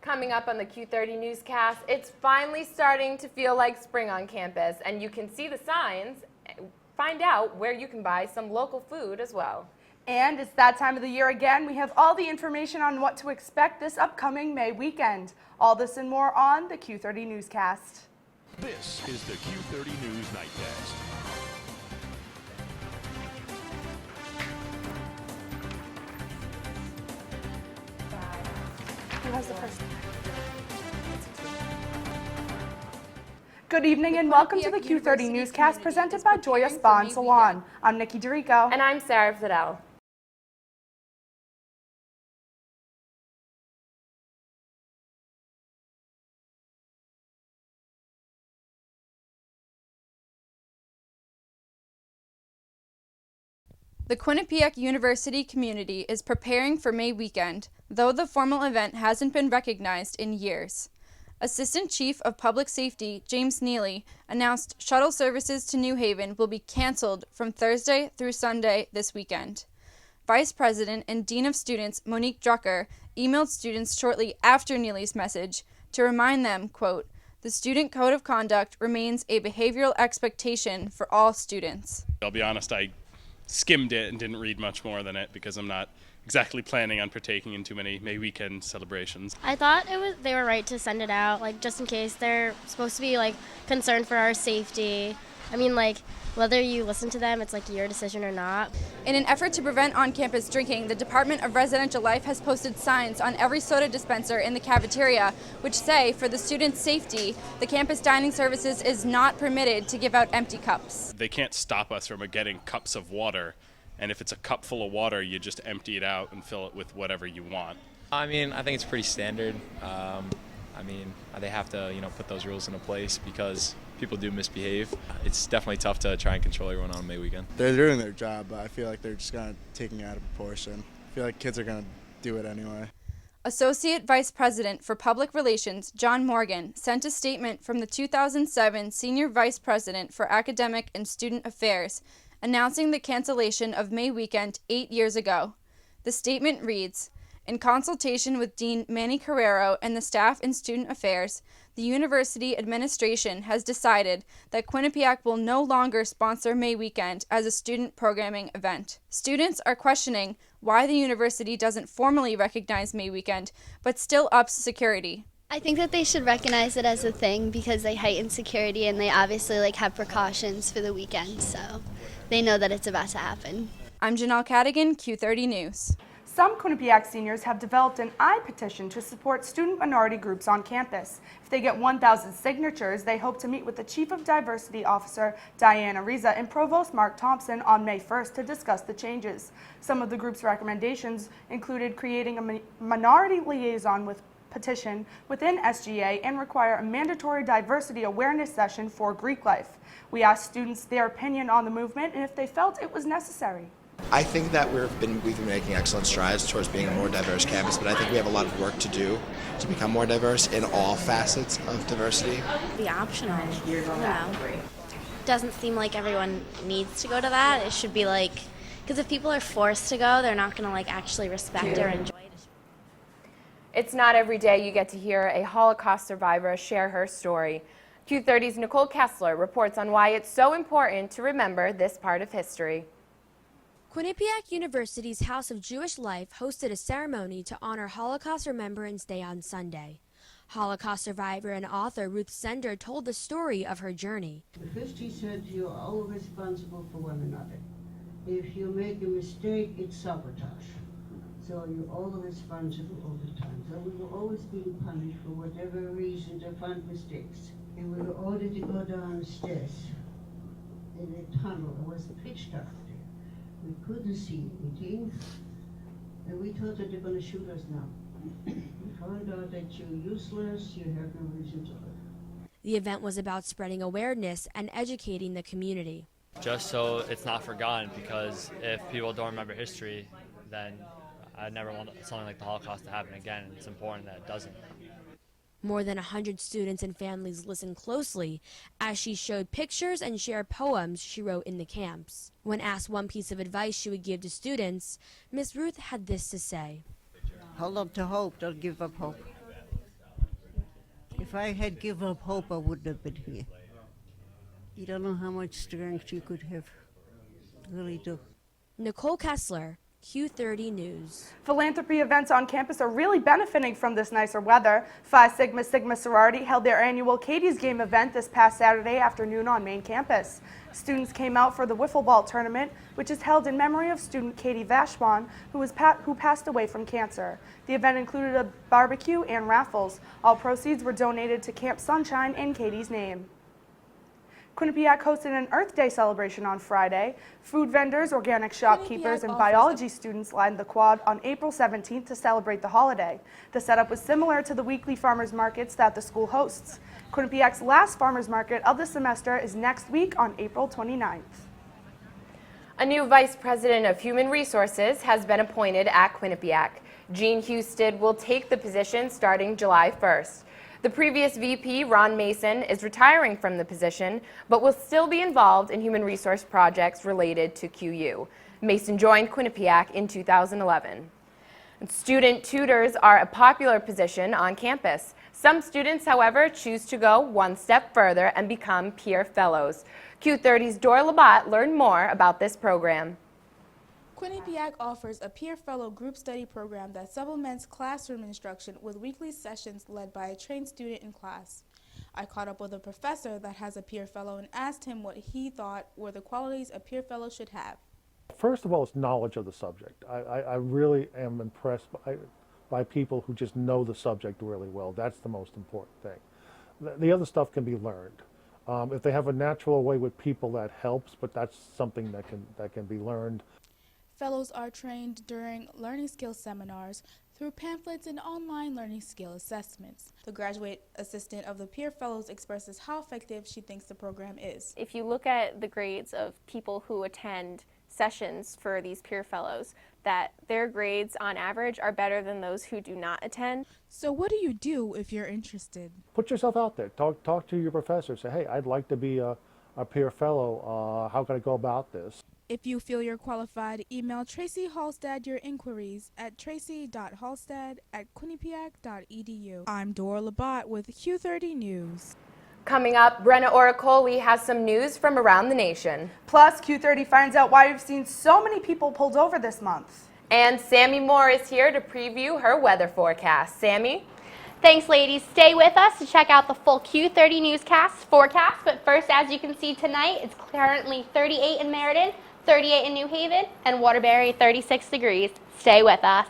Coming up on the Q30 Newscast, it's finally starting to feel like spring on campus, and you can see the signs, find out where you can buy some local food as well. And it's that time of the year again. We have all the information on what to expect this upcoming May weekend. All this and more on the Q30 Newscast. This is the Q30 News Nightcast. Who has the first? Good evening and welcome to the Q30 Newscast presented by JOIYA Spa and Salon. I'm Nikki Dirico. And I'm Sarah Faidell. The Quinnipiac University community is preparing for May weekend, though the formal event hasn't been recognized in years. Assistant Chief of Public Safety James Neely announced shuttle services to New Haven will be canceled from Thursday through Sunday this weekend. Vice President and Dean of Students Monique Drucker emailed students shortly after Neely's message to remind them, quote, "The student code of conduct remains a behavioral expectation for all students." I'll be honest, I skimmed it and didn't read much more than it because I'm not exactly planning on partaking in too many May weekend celebrations. I thought they were right to send it out, like just in case. They're supposed to be like concerned for our safety. I mean, like whether you listen to them, it's like your decision or not. In an effort to prevent on-campus drinking, the Department of Residential Life has posted signs on every soda dispenser in the cafeteria which say, for the students' safety, the campus dining services is not permitted to give out empty cups. They can't stop us from getting cups of water, and if it's a cup full of water, you just empty it out and fill it with whatever you want. I mean, I think it's pretty standard. They have to, put those rules into place because people do misbehave. It's definitely tough to try and control everyone on May weekend. They're doing their job, but I feel like they're just kind of taking it out of proportion. I feel like kids are going to do it anyway. Associate Vice President for Public Relations John Morgan sent a statement from the 2007 Senior Vice President for Academic and Student Affairs announcing the cancellation of May weekend 8 years ago. The statement reads, "In consultation with Dean Manny Carrero and the staff in Student Affairs, the university administration has decided that Quinnipiac will no longer sponsor May weekend as a student programming event. Students are questioning why the university doesn't formally recognize May weekend, but still ups security." I think that they should recognize it as a thing because they heighten security and they obviously have precautions for the weekend, so they know that it's about to happen. I'm Janelle Cadigan, Q30 News. Some Quinnipiac seniors have developed an I-petition to support student minority groups on campus. If they get 1,000 signatures, they hope to meet with the Chief of Diversity Officer Diana Riza and Provost Mark Thompson on May 1st to discuss the changes. Some of the group's recommendations included creating a minority liaison with petition within SGA and require a mandatory diversity awareness session for Greek life. We asked students their opinion on the movement and if they felt it was necessary. I think that we've been making excellent strides towards being a more diverse campus, but I think we have a lot of work to do to become more diverse in all facets of diversity. Be optional. Doesn't seem like everyone needs to go to that. It should be because if people are forced to go, they're not going to actually respect or enjoy it. It's not every day you get to hear a Holocaust survivor share her story. Q30's Nicole Kessler reports on why it's so important to remember this part of history. Quinnipiac University's House of Jewish Life hosted a ceremony to honor Holocaust Remembrance Day on Sunday. Holocaust survivor and author Ruth Sender told the story of her journey. First he said, you're all responsible for one another. If you make a mistake, it's sabotage. So you're all responsible all the time. So we were always being punished for whatever reason to find mistakes. And we were ordered to go downstairs in a tunnel. It was pitch dark there. We couldn't see anything. And we thought that they're going to shoot us now. We found out that you're useless, you have no reason to live. The event was about spreading awareness and educating the community. Just so it's not forgotten, because if people don't remember history, then I never want something like the Holocaust to happen again, and it's important that it doesn't. More than 100 students and families listened closely as she showed pictures and shared poems she wrote in the camps. When asked one piece of advice she would give to students, Miss Ruth had this to say. Hold up to hope, don't give up hope. If I had given up hope, I wouldn't have been here. You don't know how much strength you could have. Really do. Nicole Kessler, Q30 News. Philanthropy events on campus are really benefiting from this nicer weather. Phi Sigma Sigma sorority held their annual Katie's Game event this past Saturday afternoon on main campus. Students came out for the wiffle ball tournament, which is held in memory of student Katie Vashwan, who passed away from cancer. The event included a barbecue and raffles. All proceeds were donated to Camp Sunshine in Katie's name. Quinnipiac hosted an Earth Day celebration on Friday. Food vendors, organic shopkeepers, and biology students lined the quad on April 17th to celebrate the holiday. The setup was similar to the weekly farmers markets that the school hosts. Quinnipiac's last farmers market of the semester is next week on April 29th. A new Vice President of Human Resources has been appointed at Quinnipiac. Jean Husted will take the position starting July 1st. The previous VP, Ron Mason, is retiring from the position, but will still be involved in human resource projects related to QU. Mason joined Quinnipiac in 2011. Student tutors are a popular position on campus. Some students, however, choose to go one step further and become peer fellows. Q30's Dora Labat learned more about this program. Quinnipiac offers a peer fellow group study program that supplements classroom instruction with weekly sessions led by a trained student in class. I caught up with a professor that has a peer fellow and asked him what he thought were the qualities a peer fellow should have. First of all, it's knowledge of the subject. I really am impressed by people who just know the subject really well. That's the most important thing. The other stuff can be learned. If they have a natural way with people, that helps, but that's something that can be learned. Fellows are trained during learning skills seminars through pamphlets and online learning skill assessments. The graduate assistant of the Peer Fellows expresses how effective she thinks the program is. If you look at the grades of people who attend sessions for these Peer Fellows, that their grades on average are better than those who do not attend. So what do you do if you're interested? Put yourself out there. Talk to your professor. Say, hey, I'd like to be a peer fellow. How can I go about this? If you feel you're qualified, email Tracy Halstad your inquiries at tracy.halstad@quinnipiac.edu. I'm Dora Labat with Q30 News. Coming up, Brenna Oracoli has some news from around the nation. Plus, Q30 finds out why we've seen so many people pulled over this month. And Sammy Moore is here to preview her weather forecast. Sammy? Thanks, ladies. Stay with us to check out the full Q30 Newscast forecast. But first, as you can see tonight, it's currently 38 in Meriden, 38 in New Haven, and Waterbury 36 degrees. Stay with us.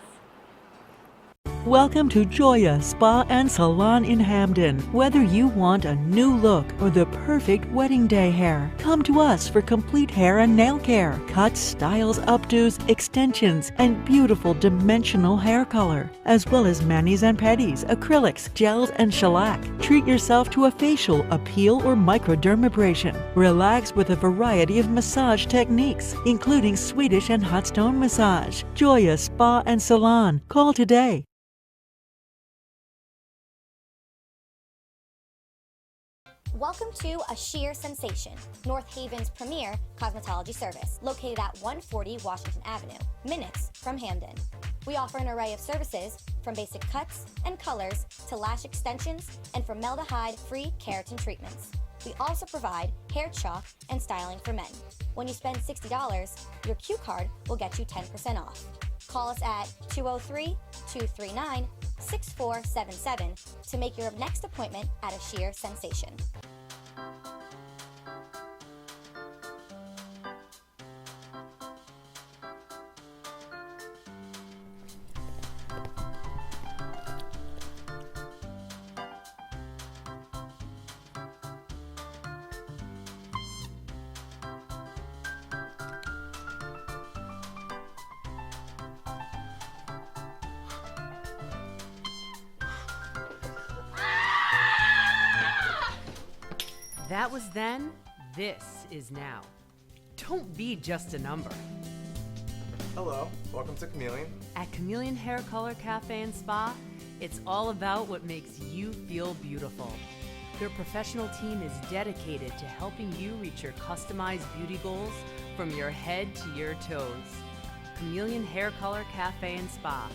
Welcome to JOIYA Spa and Salon in Hamden. Whether you want a new look or the perfect wedding day hair, come to us for complete hair and nail care, cuts, styles, updos, extensions, and beautiful dimensional hair color, as well as manis and pedis, acrylics, gels, and shellac. Treat yourself to a facial, a peel, or microdermabrasion. Relax with a variety of massage techniques, including Swedish and hot stone massage. JOIYA Spa and Salon. Call today. Welcome to A Sheer Sensation, North Haven's premier cosmetology service, located at 140 Washington Avenue, minutes from Hamden. We offer an array of services from basic cuts and colors to lash extensions and formaldehyde-free keratin treatments. We also provide hair chalk and styling for men. When you spend $60, your Q card will get you 10% off. Call us at 203-239-6477 to make your next appointment at A Sheer Sensation. That was then, this is now. Don't be just a number. Hello, welcome to Chameleon. At Chameleon Hair Color Cafe and Spa, it's all about what makes you feel beautiful. Their professional team is dedicated to helping you reach your customized beauty goals from your head to your toes. Chameleon Hair Color Cafe and Spa,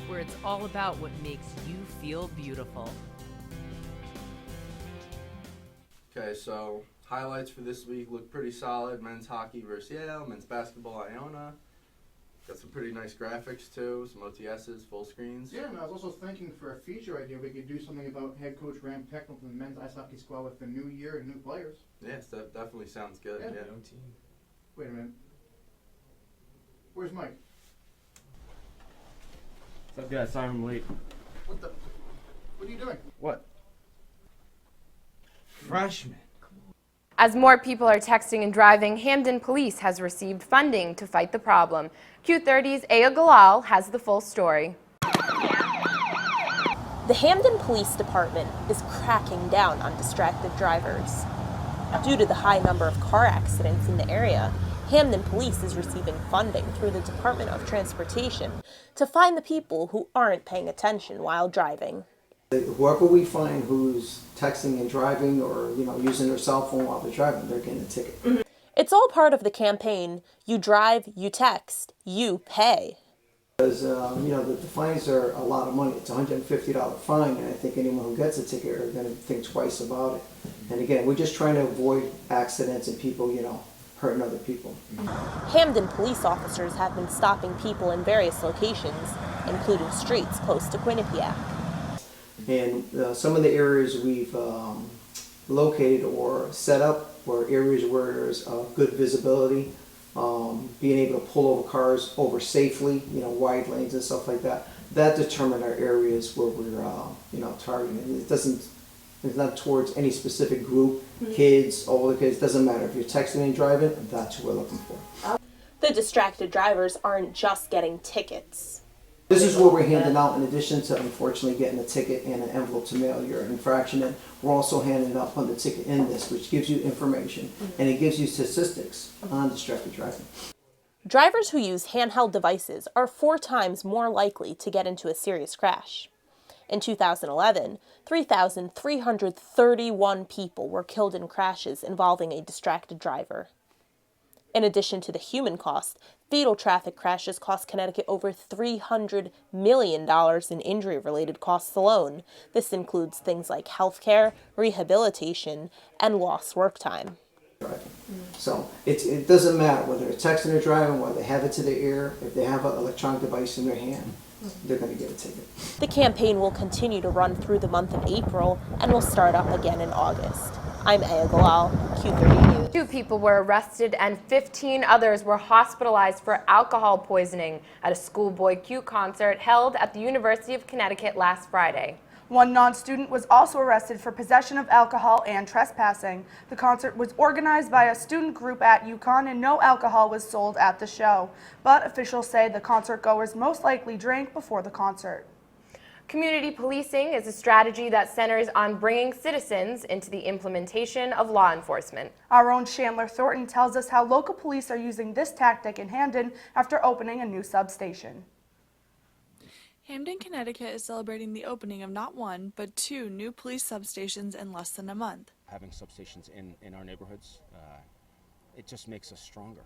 where it's all about what makes you feel beautiful. Okay, so highlights for this week look pretty solid. Men's hockey versus Yale, men's basketball Iona. Got some pretty nice graphics too, some OTSs, full screens. Yeah, and I was also thinking for a feature idea, we could do something about head coach Ram Technical and the men's ice hockey squad with the new year and new players. Yes, that definitely sounds good. Yeah. Young team. Wait a minute. Where's Mike? What's up, guys? Sorry I'm late. What are you doing? What? Freshman. As more people are texting and driving, Hamden Police has received funding to fight the problem. Q30's Aya Galal has the full story. The Hamden Police Department is cracking down on distracted drivers. Due to the high number of car accidents in the area, Hamden Police is receiving funding through the Department of Transportation to find the people who aren't paying attention while driving. Whoever we find who's texting and driving or, using their cell phone while they're driving, they're getting a ticket. It's all part of the campaign, You Drive, You Text, You Pay. Because, the fines are a lot of money. It's a $150 fine, and I think anyone who gets a ticket are going to think twice about it. And again, we're just trying to avoid accidents and people, hurting other people. Hamden police officers have been stopping people in various locations, including streets close to QuinniPeople. And some of the areas we've located or set up were areas where there's good visibility, being able to pull over cars over safely, wide lanes and stuff like that. That determined our areas where we're targeting. It's not towards any specific group, kids, older kids, doesn't matter. If you're texting and driving, that's what we're looking for. The distracted drivers aren't just getting tickets. This is what we're handing out in addition to, unfortunately, getting a ticket and an envelope to mail your infraction in. We're also handing out on the ticket in this, which gives you information, and it gives you statistics on distracted driving. Drivers who use handheld devices are 4 times more likely to get into a serious crash. In 2011, 3,331 people were killed in crashes involving a distracted driver. In addition to the human cost, fatal traffic crashes cost Connecticut over $300 million in injury-related costs alone. This includes things like healthcare, rehabilitation, and lost work time. So it doesn't matter whether they're texting or driving, whether they have it to their ear, if they have an electronic device in their hand, they're going to get a ticket. The campaign will continue to run through the month of April and will start up again in August. I'm Aya Galal, Q30 News. 2 people were arrested and 15 others were hospitalized for alcohol poisoning at a Schoolboy Q concert held at the University of Connecticut last Friday. One non-student was also arrested for possession of alcohol and trespassing. The concert was organized by a student group at UConn and no alcohol was sold at the show. But officials say the concert goers most likely drank before the concert. Community policing is a strategy that centers on bringing citizens into the implementation of law enforcement. Our own Chandler Thornton tells us how local police are using this tactic in Hamden after opening a new substation. Hamden, Connecticut is celebrating the opening of not 1, but 2 new police substations in less than a month. Having substations in our neighborhoods, it just makes us stronger.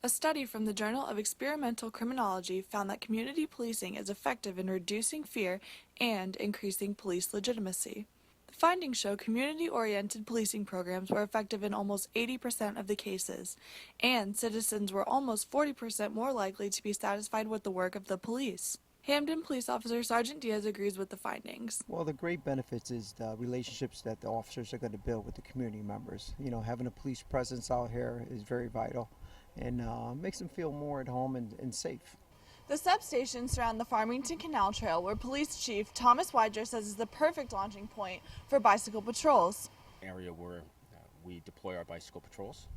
A study from the Journal of Experimental Criminology found that community policing is effective in reducing fear and increasing police legitimacy. The findings show community-oriented policing programs were effective in almost 80% of the cases, and citizens were almost 40% more likely to be satisfied with the work of the police. Hamden Police Officer Sergeant Diaz agrees with the findings. Well, the great benefits is the relationships that the officers are going to build with the community members. Having a police presence out here is very vital and makes them feel more at home and safe. The substations surround the Farmington Canal Trail, where Police Chief Thomas Widger says is the perfect launching point for bicycle patrols. Area where we deploy our bicycle patrols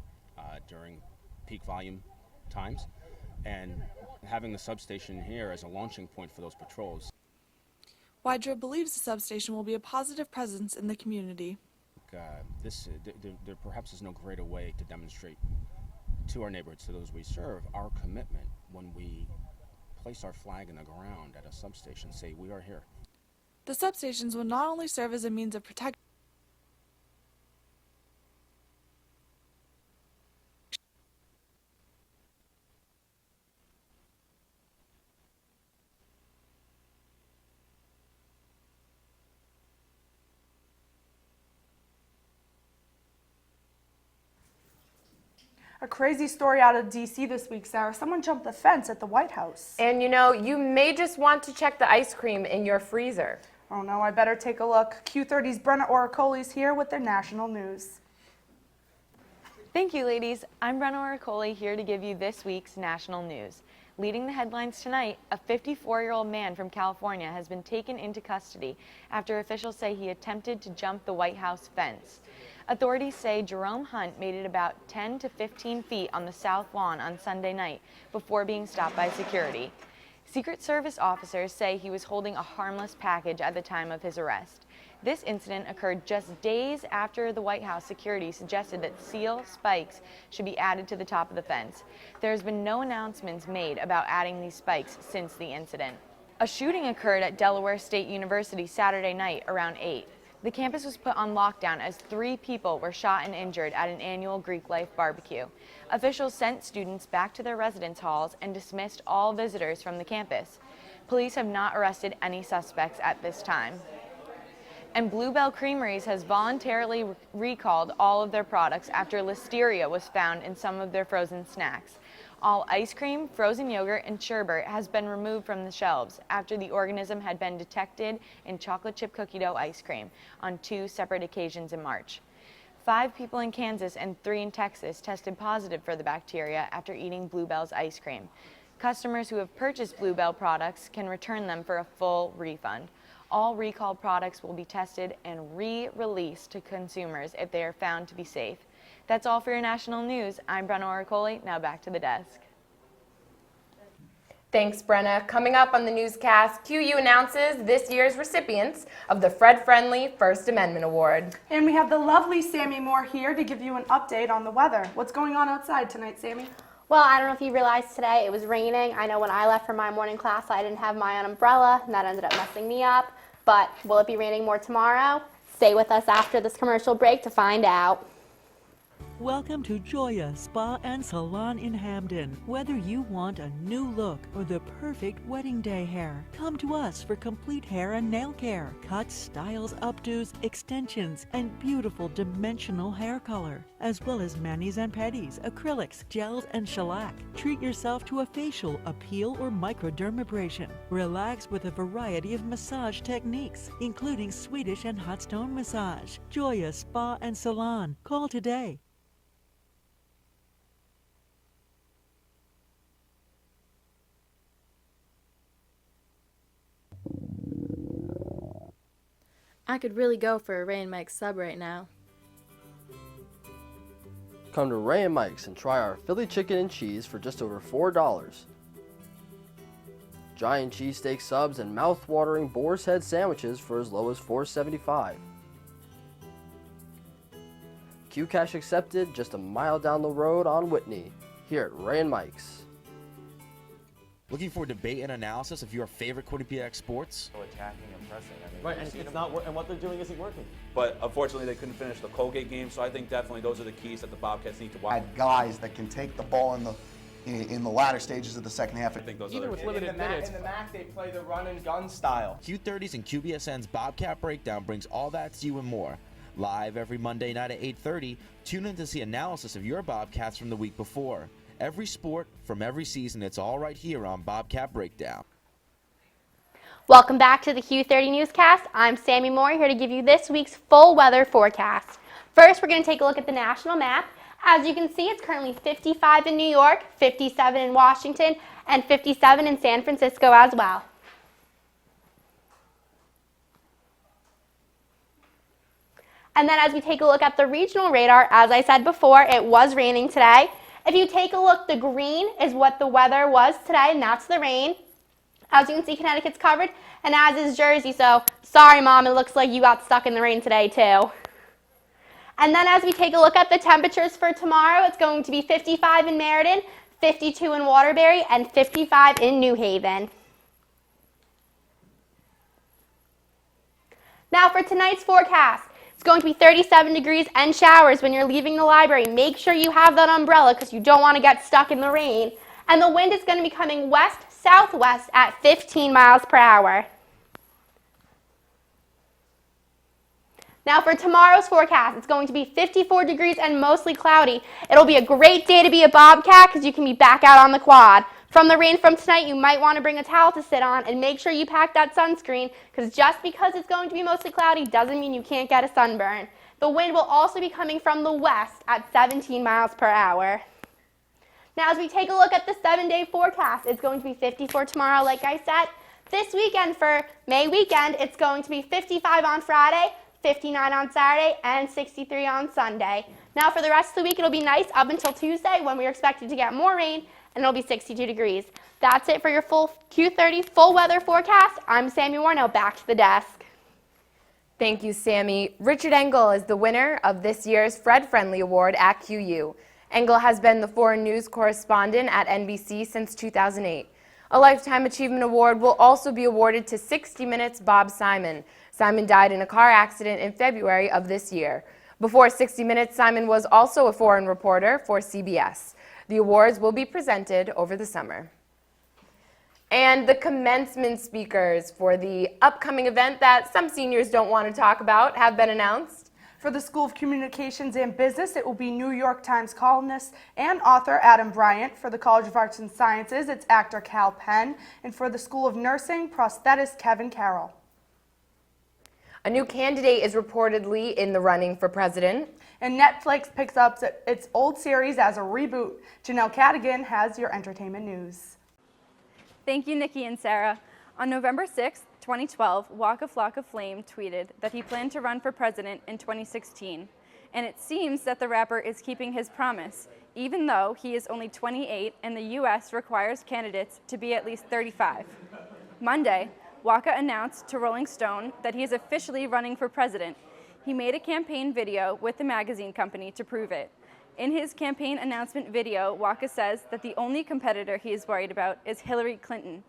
during peak volume times, and having the substation here as a launching point for those patrols. Widger believes the substation will be a positive presence in the community. There perhaps is no greater way to demonstrate to our neighborhoods, to those we serve, our commitment when we place our flag in the ground at a substation, say we are here. The substations will not only serve as a means of protection, A crazy story out of D.C. this week, Sarah. Someone jumped the fence at the White House. And you know, you may just want to check the ice cream in your freezer. Oh no, I better take a look. Q30's Brenna Oracoli's here with their national news. Thank you, ladies. I'm Brenna Oracoli here to give you this week's national news. Leading the headlines tonight, a 54-year-old man from California has been taken into custody after officials say he attempted to jump the White House fence. Authorities say Jerome Hunt made it about 10 to 15 feet on the South Lawn on Sunday night before being stopped by security. Secret Service officers say he was holding a harmless package at the time of his arrest. This incident occurred just days after the White House security suggested that steel spikes should be added to the top of the fence. There has been no announcements made about adding these spikes since the incident. A shooting occurred at Delaware State University Saturday night around 8. The campus was put on lockdown as 3 people were shot and injured at an annual Greek life barbecue. Officials sent students back to their residence halls and dismissed all visitors from the campus. Police have not arrested any suspects at this time. And Bluebell Creameries has voluntarily recalled all of their products after listeria was found in some of their frozen snacks. All ice cream, frozen yogurt, and sherbet has been removed from the shelves after the organism had been detected in chocolate chip cookie dough ice cream on 2 separate occasions in March. 5 people in Kansas and 3 in Texas tested positive for the bacteria after eating Bluebell's ice cream. Customers who have purchased Bluebell products can return them for a full refund. All recalled products will be tested and re-released to consumers if they are found to be safe. That's all for your national news. I'm Brenna Oracoli. Now back to the desk. Thanks, Brenna. Coming up on the newscast, QU announces this year's recipients of the Fred Friendly First Amendment Award. And we have the lovely Sammy Moore here to give you an update on the weather. What's going on outside tonight, Sammy? Well, I don't know if you realized today it was raining. I know when I left for my morning class, I didn't have my own umbrella, and that ended up messing me up. But will it be raining more tomorrow? Stay with us after this commercial break to find out. Welcome to JOIYA Spa and Salon in Hamden. Whether you want a new look or the perfect wedding day hair, come to us for complete hair and nail care, cuts, styles, updos, extensions, and beautiful dimensional hair color, as well as manis and pedis, acrylics, gels, and shellac. Treat yourself to a facial, a peel, or microdermabrasion. Relax with a variety of massage techniques, including Swedish and hot stone massage. JOIYA Spa and Salon. Call today. I could really go for a Ray and Mike's sub right now. Come to Ray and Mike's and try our Philly chicken and cheese for just over $4. Giant cheesesteak subs and mouth-watering boar's head sandwiches for as low as $4.75. Q Cash accepted just a mile down the road on Whitney, here at Ray and Mike's. Looking for debate and analysis of your favorite QuinniPeople sports? Attacking and pressing. I mean, Right, and it's not and what they're doing isn't working. But unfortunately, they couldn't finish the Colgate game, so I think definitely those are the keys that the Bobcats need to watch. Guys that can take the ball in the latter stages of the second half. I think those Even are with the limited minutes. In In the MAC, they play the run and gun style. Q30's and QBSN's Bobcat Breakdown brings all that to you and more. Live every Monday night at 8:30, tune in to see analysis of your Bobcats from the week before. Every sport from every season, it's all right here on Bobcat Breakdown. Welcome back to the Q30 Newscast. I'm Sammy Moore here to give you this week's full weather forecast. First, we're going to take a look at the national map. As you can see, it's currently 55 in New York, 57 in Washington, and 57 in San Francisco as well. And then as we take a look at the regional radar, as I said before, it was raining today. If you take a look, the green is what the weather was today, and that's the rain. As you can see, Connecticut's covered, and as is Jersey, so sorry, Mom, it looks like you got stuck in the rain today, too. And then as we take a look at the temperatures for tomorrow, it's going to be 55 in Meriden, 52 in Waterbury, and 55 in New Haven. Now for tonight's forecast. It's going to be 37 degrees and showers when you're leaving the library. Make sure you have that umbrella because you don't want to get stuck in the rain. And the wind is going to be coming west-southwest at 15 miles per hour. Now for tomorrow's forecast, it's going to be 54 degrees and mostly cloudy. It'll be a great day to be a bobcat because you can be back out on the quad. From the rain from tonight, you might want to bring a towel to sit on and make sure you pack that sunscreen because just because it's going to be mostly cloudy doesn't mean you can't get a sunburn. The wind will also be coming from the west at 17 miles per hour. Now as we take a look at the 7-day forecast, it's going to be 54 tomorrow, like I said. This weekend for May weekend, it's going to be 55 on Friday, 59 on Saturday, and 63 on Sunday. Now for the rest of the week, it'll be nice up until Tuesday when we're expected to get more rain, and it'll be 62 degrees. That's it for your full Q30 full weather forecast. I'm Sammy Moore. Now back to the desk. Thank you, Sammy. Richard Engel is the winner of this year's Fred Friendly Award at QU. Engel has been the foreign news correspondent at NBC since 2008. A Lifetime Achievement Award will also be awarded to 60 Minutes' Bob Simon. Simon died in a car accident in February of this year. Before 60 Minutes, Simon was also a foreign reporter for CBS. The awards will be presented over the summer. And the commencement speakers for the upcoming event that some seniors don't want to talk about have been announced. For the School of Communications and Business, it will be New York Times columnist and author Adam Bryant. For the College of Arts and Sciences, it's actor Cal Penn. And for the School of Nursing, prosthetist Kevin Carroll. A new candidate is reportedly in the running for president. And Netflix picks up its old series as a reboot. Janelle Cadigan has your entertainment news. Thank you, Nikki and Sarah. On November 6, 2012, Waka Flocka Flame tweeted that he planned to run for president in 2016. And it seems that the rapper is keeping his promise, even though he is only 28 and the U.S. requires candidates to be at least 35. Monday, Waka announced to Rolling Stone that he is officially running for president. He made a campaign video with the magazine company to prove it. In his campaign announcement video, Waka says that the only competitor he is worried about is Hillary Clinton.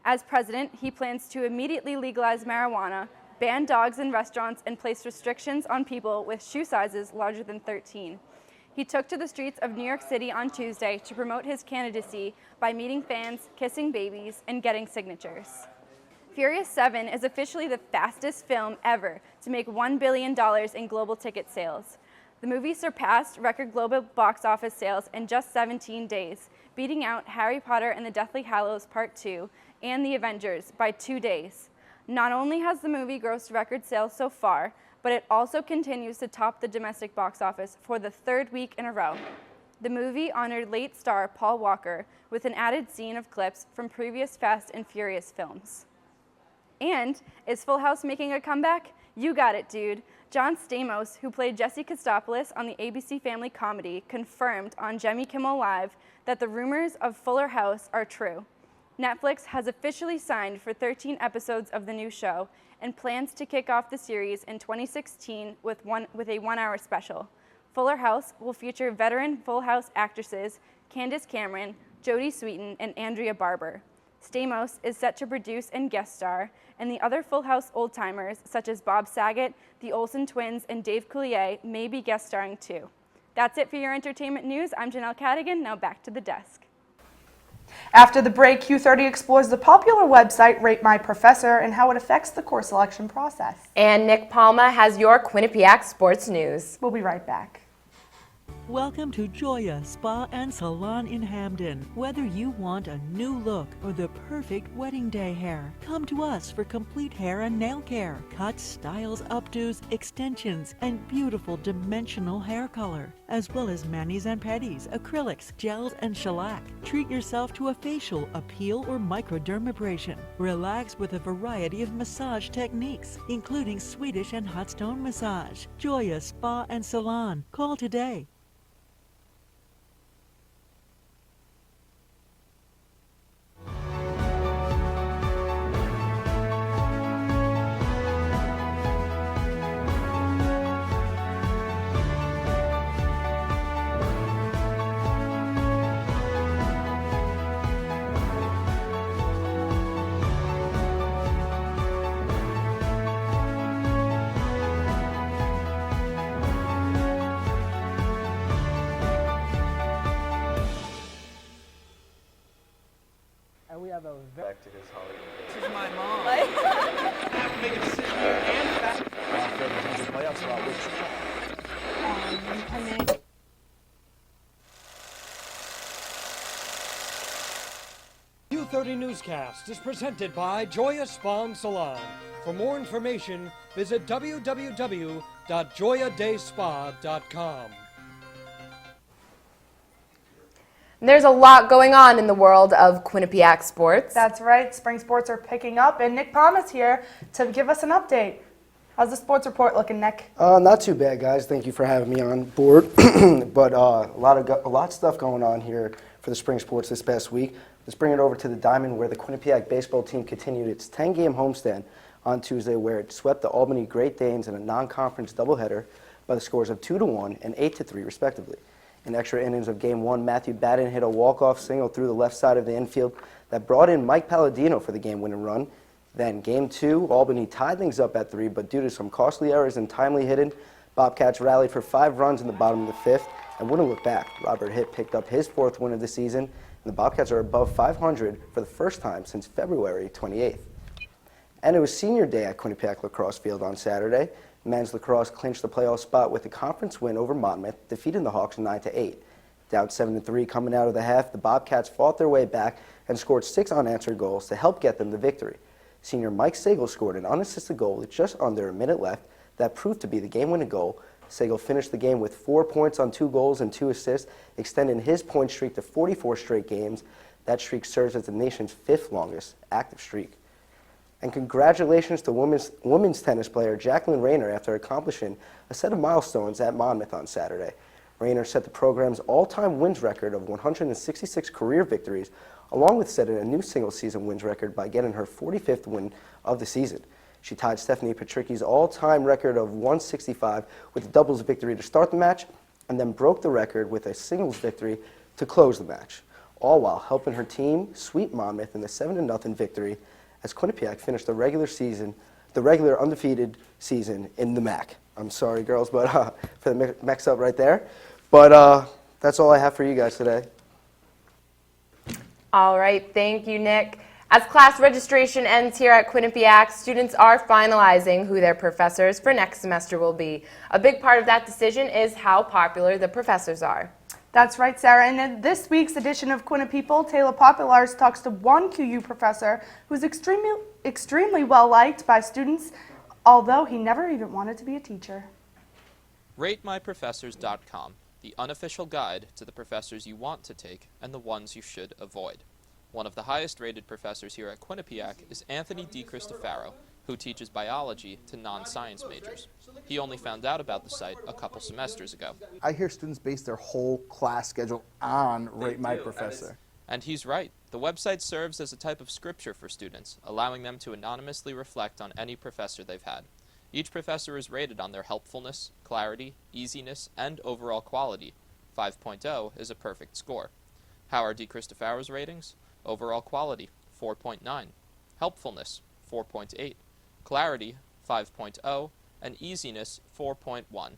As president, he plans to immediately legalize marijuana, ban dogs in restaurants, and place restrictions on people with shoe sizes larger than 13. He took to the streets of New York City on Tuesday to promote his candidacy by meeting fans, kissing babies, and getting signatures. Furious 7 is officially the fastest film ever to make $1 billion in global ticket sales. The movie surpassed record global box office sales in just 17 days, beating out Harry Potter and the Deathly Hallows Part 2 and The Avengers by 2 days. Not only has the movie grossed record sales so far, but it also continues to top the domestic box office for the third week in a row. The movie honored late star Paul Walker with an added scene of clips from previous Fast and Furious films. And is Full House making a comeback? You got it, dude. John Stamos, who played Jesse Kostopoulos on the ABC Family comedy, confirmed on Jimmy Kimmel Live that the rumors of Fuller House are true. Netflix has officially signed for 13 episodes of the new show and plans to kick off the series in 2016 with a one-hour special. Fuller House will feature veteran Full House actresses Candace Cameron, Jodie Sweetin, and Andrea Barber. Stamos is set to produce and guest star, and the other Full House old-timers, such as Bob Saget, the Olsen twins, and Dave Coulier, may be guest starring too. That's it for your entertainment news. I'm Janelle Cadigan. Now back to the desk. After the break, Q30 explores the popular website Rate My Professor and how it affects the course selection process. And Nick Palma has your QuinniPeople sports news. We'll be right back. Welcome to JOIYA Spa and Salon in Hamden. Whether you want a new look or the perfect wedding day hair, come to us for complete hair and nail care, cuts, styles, updos, extensions, and beautiful dimensional hair color, as well as manis and pedis, acrylics, gels, and shellac. Treat yourself to a facial, a peel, or microdermabrasion. Relax with a variety of massage techniques, including Swedish and hot stone massage. JOIYA Spa and Salon. Call today. We have a back to his Hollywood. This is my mom. I have to make a decision and back. Playoffs Q30 Newscast is presented by JOIYA Spa and Salon. For more information, visit www.joyadayspa.com. There's a lot going on in the world of Quinnipiac sports. That's right. Spring sports are picking up, and Nick Palmer's here to give us an update. How's the sports report looking, Nick? Not too bad, guys. Thank you for having me on board. But a lot of stuff going on here for the spring sports this past week. Let's bring it over to the Diamond, where the Quinnipiac baseball team continued its 10-game homestand on Tuesday, where it swept the Albany Great Danes in a non-conference doubleheader by the scores of 2-1 and 8-3, respectively. In extra innings of Game 1, Matthew Batten hit a walk-off single through the left side of the infield that brought in Mike Palladino for the game-winning run. Then Game 2, Albany tied things up at 3, but due to some costly errors and timely hitting, Bobcats rallied for 5 runs in the bottom of the 5th and wouldn't look back. Robert Hitt picked up his 4th win of the season, and the Bobcats are above 500 for the first time since February 28th. And it was senior day at Quinnipiac Lacrosse Field on Saturday. Men's lacrosse clinched the playoff spot with a conference win over Monmouth, defeating the Hawks 9-8. Down 7-3 coming out of the half, the Bobcats fought their way back and scored 6 unanswered goals to help get them the victory. Senior Mike Sagal scored an unassisted goal with just under a minute left that proved to be the game-winning goal. Sagal finished the game with 4 points on 2 goals and 2 assists, extending his point streak to 44 straight games. That streak serves as the nation's 5th longest active streak. And congratulations to women's tennis player Jacqueline Rayner after accomplishing a set of milestones at Monmouth on Saturday. Rayner set the program's all-time wins record of 166 career victories, along with setting a new single-season wins record by getting her 45th win of the season. She tied Stephanie Petricki's all-time record of 165 with a doubles victory to start the match, and then broke the record with a singles victory to close the match, all while helping her team sweep Monmouth in the 7-0 victory as Quinnipiac finished the regular undefeated season in the MAC. I'm sorry, girls, but for the mix-up right there. But that's all I have for you guys today. All right, thank you, Nick. As class registration ends here at Quinnipiac, students are finalizing who their professors for next semester will be. A big part of that decision is how popular the professors are. That's right, Sarah. And in this week's edition of QuinniPeople, Taylor Popielarz talks to one QU professor who's extremely well-liked by students, although he never even wanted to be a teacher. RateMyProfessors.com, the unofficial guide to the professors you want to take and the ones you should avoid. One of the highest-rated professors here at Quinnipiac is Anthony DeCristofaro, who teaches biology to non-science majors. He only found out about the site a couple semesters ago. I hear students base their whole class schedule on Rate My Professor. And he's right. The website serves as a type of scripture for students, allowing them to anonymously reflect on any professor they've had. Each professor is rated on their helpfulness, clarity, easiness, and overall quality. 5.0 is a perfect score. How are DeCristofaro's ratings? Overall quality, 4.9. Helpfulness, 4.8. Clarity, 5.0. And easiness, 4.1.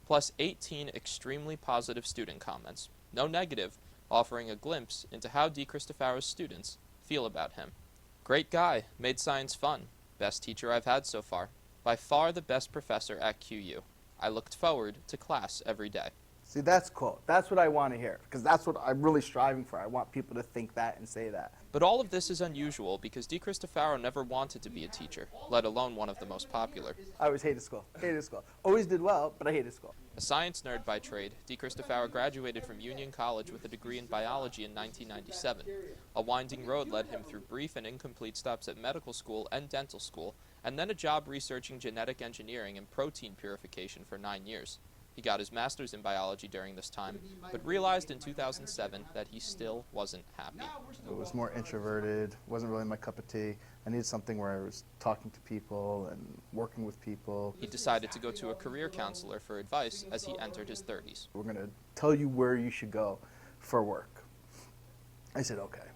Plus 18 extremely positive student comments. No negative, offering a glimpse into how DeCristofaro's students feel about him. Great guy, made science fun. Best teacher I've had so far. By far the best professor at QU. I looked forward to class every day. See, that's cool. That's what I want to hear, because that's what I'm really striving for. I want people to think that and say that. But all of this is unusual because DeCristofaro never wanted to be a teacher, let alone one of the most popular. I always hated school. Hated school. Always did well, but I hated school. A science nerd by trade, DeCristofaro graduated from Union College with a degree in biology in 1997. A winding road led him through brief and incomplete stops at medical school and dental school, and then a job researching genetic engineering and protein purification for 9 years. He got his master's in biology during this time, but realized in 2007 that he still wasn't happy. It was more introverted, wasn't really my cup of tea. I needed something where I was talking to people and working with people. He decided to go to a career counselor for advice as he entered his 30s. We're going to tell you where you should go for work. I said, okay.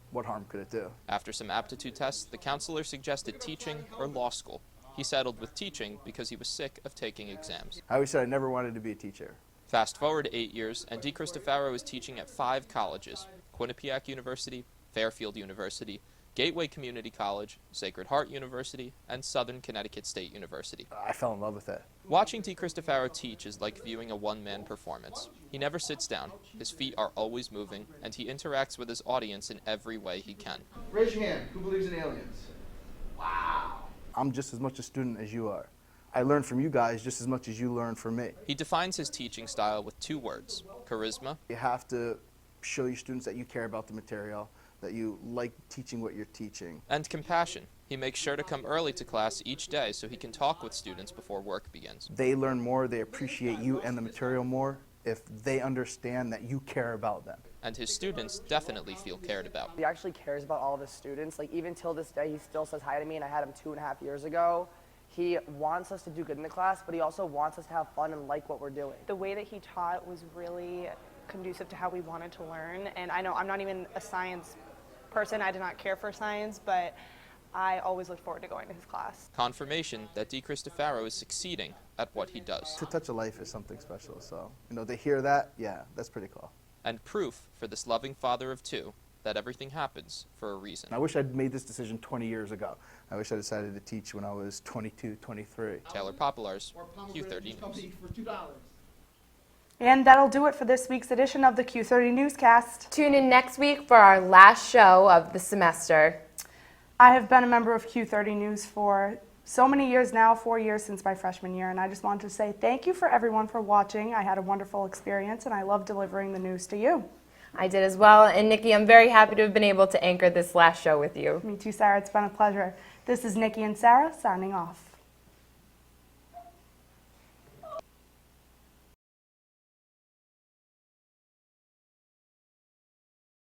What harm could it do? After some aptitude tests, the counselor suggested teaching or law school. He settled with teaching because he was sick of taking exams. I always said I never wanted to be a teacher. Fast forward 8 years, and DeCristofaro is teaching at 5 colleges: Quinnipiac University, Fairfield University, Gateway Community College, Sacred Heart University, and Southern Connecticut State University. I fell in love with it. Watching DeCristofaro teach is like viewing a one-man performance. He never sits down, his feet are always moving, and he interacts with his audience in every way he can. Raise your hand. Who believes in aliens? Wow. I'm just as much a student as you are. I learn from you guys just as much as you learn from me. He defines his teaching style with 2 words, charisma. You have to show your students that you care about the material, that you like teaching what you're teaching. And compassion. He makes sure to come early to class each day so he can talk with students before work begins. They learn more, they appreciate you and the material more if they understand that you care about them. And his students definitely feel cared about. He actually cares about all of his students. Like, even till this day, he still says hi to me, and I had him 2.5 years ago. He wants us to do good in the class, but he also wants us to have fun and like what we're doing. The way that he taught was really conducive to how we wanted to learn. And I know I'm not even a science person. I did not care for science, but I always looked forward to going to his class. Confirmation that DeCristofaro is succeeding at what he does. To touch a life is something special, so, they hear that, yeah, that's pretty cool. And proof for this loving father of 2 that everything happens for a reason. I wish I'd made this decision 20 years ago. I wish I decided to teach when I was 22, 23. Taylor Popielarz, Q30 News. And that'll do it for this week's edition of the Q30 Newscast. Tune in next week for our last show of the semester. I have been a member of Q30 News for so many years now, 4 years since my freshman year, and I just wanted to say thank you for everyone for watching. I had a wonderful experience, and I love delivering the news to you. I did as well, and Nikki, I'm very happy to have been able to anchor this last show with you. Me too, Sarah. It's been a pleasure. This is Nikki and Sarah signing off.